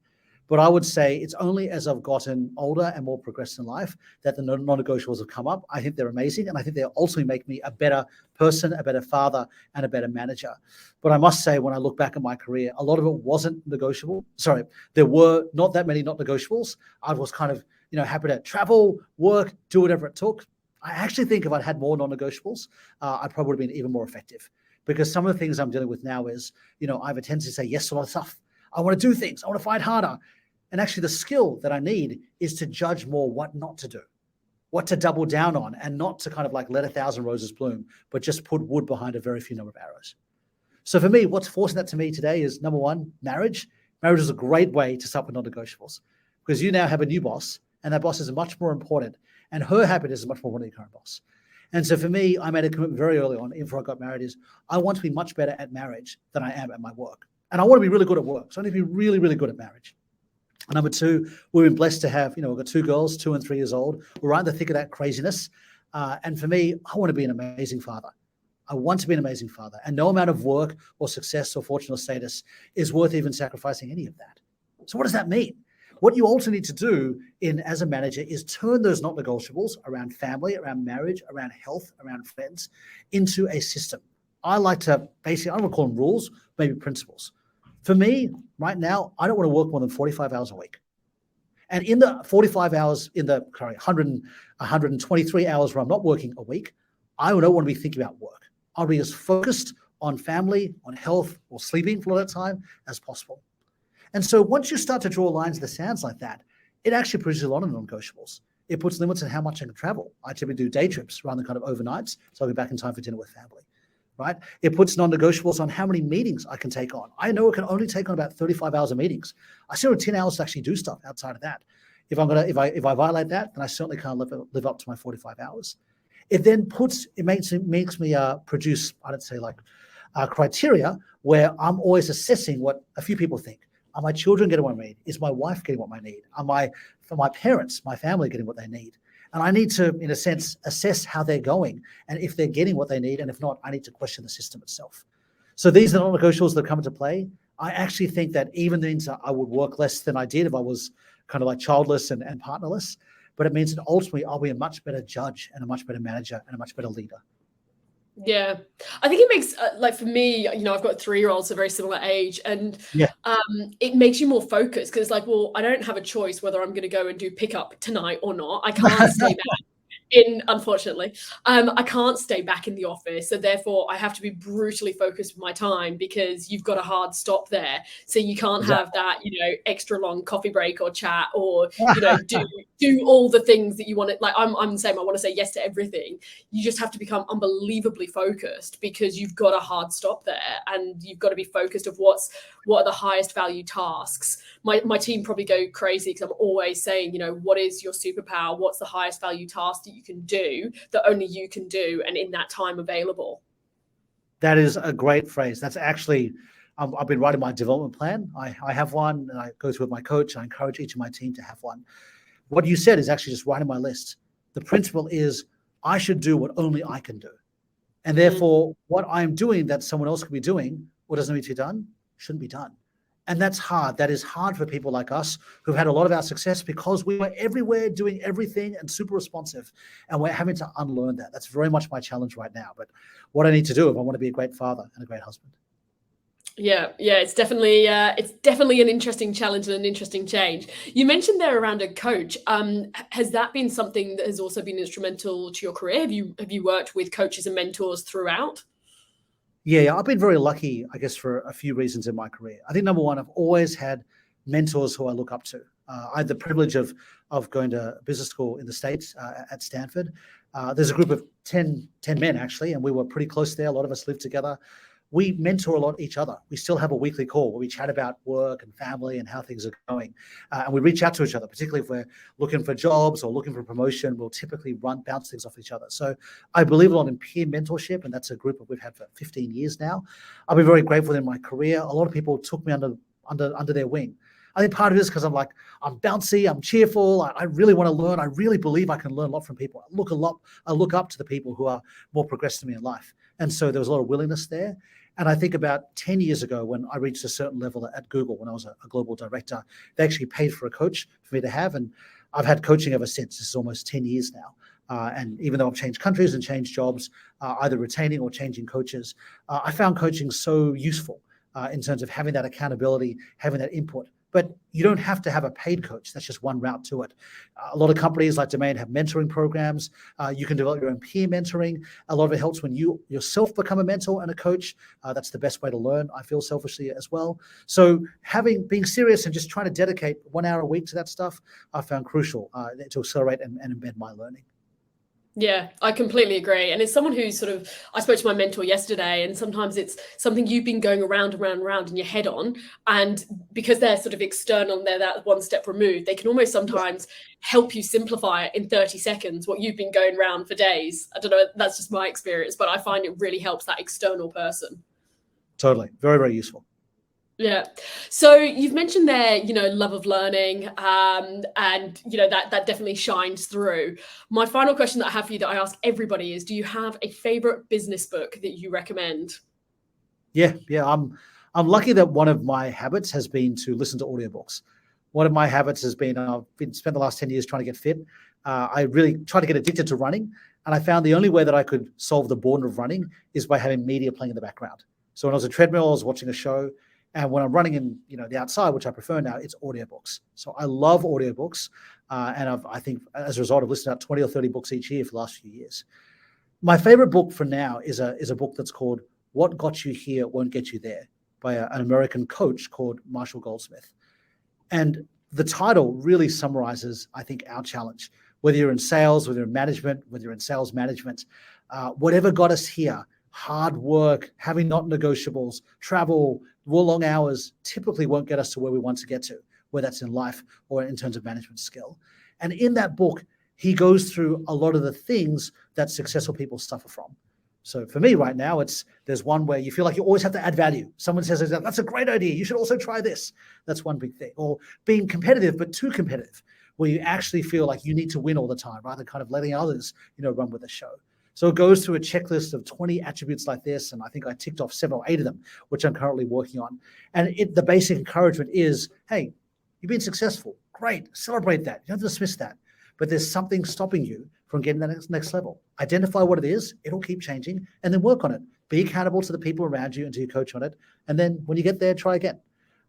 Speaker 1: But I would say it's only as I've gotten older and more progressed in life that the non-negotiables have come up. I think they're amazing, and I think they'll ultimately make me a better person, a better father, and a better manager. But I must say, when I look back at my career, a lot of it wasn't negotiable. Sorry, there were not that many not negotiables. I was kind of happy to travel, work, do whatever it took. I actually think if I'd had more non-negotiables, I probably would have been even more effective. Because some of the things I'm dealing with now is, I have a tendency to say yes to a lot of stuff. I want to do things. I want to fight harder. And actually the skill that I need is to judge more what not to do, what to double down on, and not to kind of like let 1,000 roses bloom, but just put wood behind a very few number of arrows. So for me, what's forcing that to me today is, number one, marriage. Marriage is a great way to start with non-negotiables because you now have a new boss, and that boss is much more important, and her happiness is much more important than your current boss. And so for me, I made a commitment very early on, before I got married, is I want to be much better at marriage than I am at my work. And I want to be really good at work. So I need to be really, really good at marriage. And number two, we've been blessed to have, we've got 2 girls, 2 and 3 years old. We're right in the thick of that craziness. And for me, I want to be an amazing father. I want to be an amazing father. And no amount of work or success or fortune or status is worth even sacrificing any of that. So what does that mean? What you also need to do as a manager is turn those not negotiables around family, around marriage, around health, around friends into a system. I like to basically, I don't want to call them rules, maybe principles. For me, right now, I don't want to work more than 45 hours a week. And in the 45 hours, 123 hours where I'm not working a week, I don't want to be thinking about work. I'll be as focused on family, on health, or sleeping for a lot of time as possible. And so once you start to draw lines in the sands like that, it actually produces a lot of non-negotiables. It puts limits on how much I can travel. I typically do day trips rather than kind of overnights, so I'll be back in time for dinner with family. Right? It puts non-negotiables on how many meetings I can take on. I know I can only take on about 35 hours of meetings. I still have 10 hours to actually do stuff outside of that. If I violate that, then I certainly can't live up to my 45 hours. It then makes me produce, I'd say, like criteria where I'm always assessing what a few people think. Are my children getting what I need? Is my wife getting what I need? For my parents, my family getting what they need? And I need to, in a sense, assess how they're going and if they're getting what they need. And if not, I need to question the system itself. So these are non-negotiables that come into play. I actually think that even means I would work less than I did if I was kind of like childless and partnerless. But it means that ultimately I'll be a much better judge and a much better manager and a much better leader.
Speaker 3: Yeah, I think it makes for me, I've got 3-year-olds, a very similar age, and it makes you more focused because well, I don't have a choice whether I'm going to go and do pickup tonight or not. I can't stay back. Unfortunately, I can't stay back in the office. So therefore I have to be brutally focused with my time because you've got a hard stop there. So you can't have that, extra long coffee break or chat or, do all the things that you want to, like I'm the same. I want to say yes to everything. You just have to become unbelievably focused because you've got a hard stop there and you've got to be focused of what are the highest value tasks. My team probably go crazy because I'm always saying, what is your superpower? What's the highest value task that you can do that only you can do and in that time available?
Speaker 1: That is a great phrase. That's actually, I've been writing my development plan. I have one and I go through with my coach. I encourage each of my team to have one. What you said is actually just writing my list. The principle is I should do what only I can do. And therefore what I'm doing that someone else could be doing or doesn't need to be done, shouldn't be done. And that's hard. That is hard for people like us who've had a lot of our success because we were everywhere doing everything and super responsive. And we're having to unlearn that. That's very much my challenge right now. But what I need to do if I want to be a great father and a great husband.
Speaker 3: Yeah, it's definitely an interesting challenge and an interesting change. You mentioned there around a coach. Has that been something that has also been instrumental to your career? Have you worked with coaches and mentors throughout?
Speaker 1: Yeah, I've been very lucky, I guess, for a few reasons in my career. I think number one, I've always had mentors who I look up to. I had the privilege of going to business school in the States at Stanford. There's a group of 10 men, actually, and we were pretty close there. A lot of us lived together. We mentor a lot each other. We still have a weekly call where we chat about work and family and how things are going. And we reach out to each other, particularly if we're looking for jobs or looking for promotion. We'll typically bounce things off each other. So I believe a lot in peer mentorship, and that's a group that we've had for 15 years now. I've been very grateful in my career. A lot of people took me under their wing. I think part of it is because I'm bouncy, I'm cheerful, I really want to learn. I really believe I can learn a lot from people. I look up to the people who are more progressive than me in life. And so there was a lot of willingness there. And I think about 10 years ago, when I reached a certain level at Google, when I was a global director, they actually paid for a coach for me to have. And I've had coaching ever since. This is almost 10 years now. And even though I've changed countries and changed jobs, either retaining or changing coaches, I found coaching so useful in terms of having that accountability, having that input. But you don't have to have a paid coach. That's just one route to it. A lot of companies like Domain have mentoring programs. You can develop your own peer mentoring. A lot of it helps when you yourself become a mentor and a coach. That's the best way to learn, I feel, selfishly as well. So being serious and just trying to dedicate 1 hour a week to that stuff, I found crucial to accelerate and embed my learning.
Speaker 3: Yeah, I completely agree. And it's someone who's I spoke to my mentor yesterday, and sometimes it's something you've been going around in your head on. And because they're sort of external and they're that one step removed, they can almost sometimes help you simplify it in 30 seconds, what you've been going around for days. I don't know, that's just my experience, but I find it really helps that external person.
Speaker 1: Totally. Very, very useful.
Speaker 3: Yeah. So you've mentioned there, love of learning, and that definitely shines through. My final question that I have for you that I ask everybody is, do you have a favorite business book that you recommend?
Speaker 1: Yeah. I'm lucky that one of my habits has been to listen to audiobooks. One of my habits has been, I've spent the last 10 years trying to get fit. I really tried to get addicted to running. And I found the only way that I could solve the boredom of running is by having media playing in the background. So when I was on a treadmill, I was watching a show. And when I'm running in, the outside, which I prefer now, it's audiobooks. So I love audiobooks. And I think as a result, I've listened to 20 or 30 books each year for the last few years. My favorite book for now is a book that's called What Got You Here Won't Get You There by an American coach called Marshall Goldsmith. And the title really summarizes, I think, our challenge. Whether you're in sales, whether you're in management, whether you're in sales management, whatever got us here, hard work, having non-negotiables, travel, long hours typically won't get us to where we want to get to, whether that's in life or in terms of management skill. And in that book, he goes through a lot of the things that successful people suffer from. So for me right now, there's one where you feel like you always have to add value. Someone says, that's a great idea, you should also try this. That's one big thing. Or being competitive, but too competitive, where you actually feel like you need to win all the time, rather than kind of letting others, run with the show. So it goes through a checklist of 20 attributes like this, and I think I ticked off 7 or 8 of them, which I'm currently working on. And the basic encouragement is, hey, you've been successful. Great. Celebrate that. You don't dismiss that. But there's something stopping you from getting that next level. Identify what it is. It'll keep changing, and then work on it. Be accountable to the people around you and to your coach on it. And then when you get there, try again.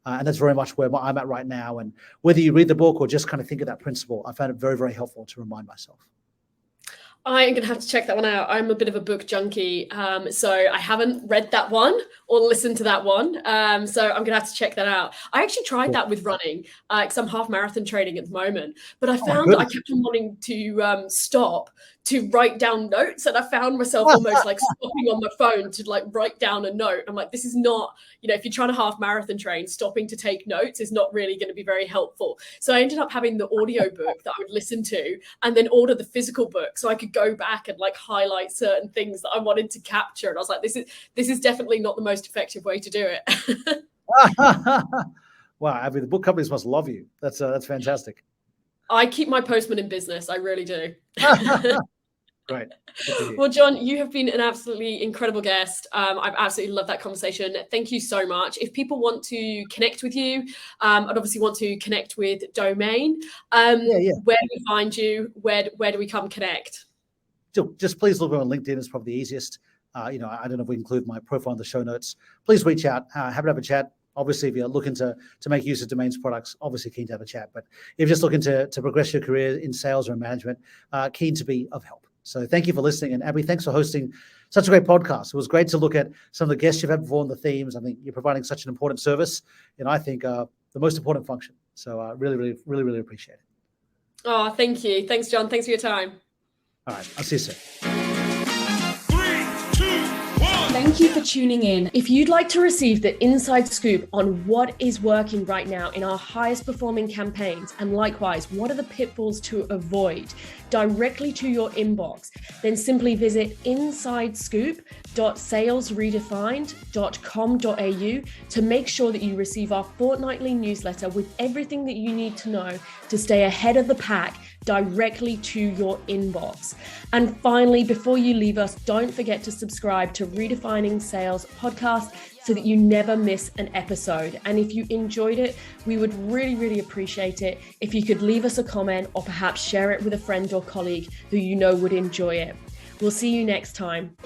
Speaker 1: And that's very much where I'm at right now. And whether you read the book or just kind of think of that principle, I found it very, very helpful to remind myself.
Speaker 3: I am going to have to check that one out. I'm a bit of a book junkie, so I haven't read that one or listened to that one. So I'm going to have to check that out. I actually tried that with running, because I'm half marathon training at the moment. But I found I kept on wanting to stop to write down notes, and I found myself almost like stopping on my phone to like write down a note. I'm like, this is not, if you're trying to half marathon train, stopping to take notes is not really going to be very helpful. So I ended up having the audio book that I would listen to, and then order the physical book so I could go back and like highlight certain things that I wanted to capture. And I was like, this is definitely not the most effective way to do it.
Speaker 1: Wow, Abby, the book companies must love you. That's fantastic.
Speaker 3: I keep my postman in business. I really do.
Speaker 1: Great.
Speaker 3: Well, John, you have been an absolutely incredible guest. I've absolutely loved that conversation. Thank you so much. If people want to connect with you, I'd obviously want to connect with Domain. Where do we find you? Where do we come connect?
Speaker 1: Just please look on LinkedIn. It's probably the easiest. I don't know if we include my profile in the show notes. Please reach out, have a chat. Obviously, if you're looking to make use of Domain's products, obviously keen to have a chat. But if you're just looking to progress your career in sales or management, keen to be of help. So thank you for listening. And Abby, thanks for hosting such a great podcast. It was great to look at some of the guests you've had before and the themes. I think you're providing such an important service, and I think the most important function. So really appreciate it.
Speaker 3: Oh, thank you. Thanks, John. Thanks for your time.
Speaker 1: All right. I'll see you soon.
Speaker 3: Thank you for tuning in. If you'd like to receive the inside scoop on what is working right now in our highest performing campaigns, and likewise, what are the pitfalls to avoid directly to your inbox, then simply visit insidescoop.salesredefined.com.au to make sure that you receive our fortnightly newsletter with everything that you need to know to stay ahead of the pack directly to your inbox. And finally, before you leave us, don't forget to subscribe to Redefining Sales podcast so that you never miss an episode. And if you enjoyed it, we would really appreciate it if you could leave us a comment or perhaps share it with a friend or colleague who you know would enjoy it. We'll see you next time.